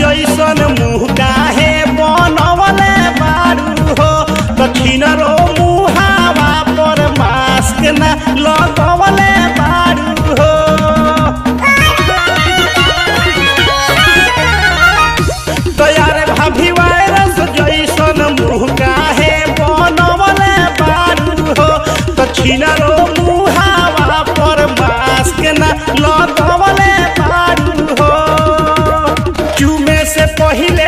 जैसन मुँह काहे बनवले बारू हो दक्षिण रो मुहावा पर मास्क न लगवले बारू हो। तो यार भाभी वायरस जैसन मुँह काहे बनवले बारू हो दक्षिण रो मुहावा पर मास्क न लगवले बारू हो। चूमे से पहिले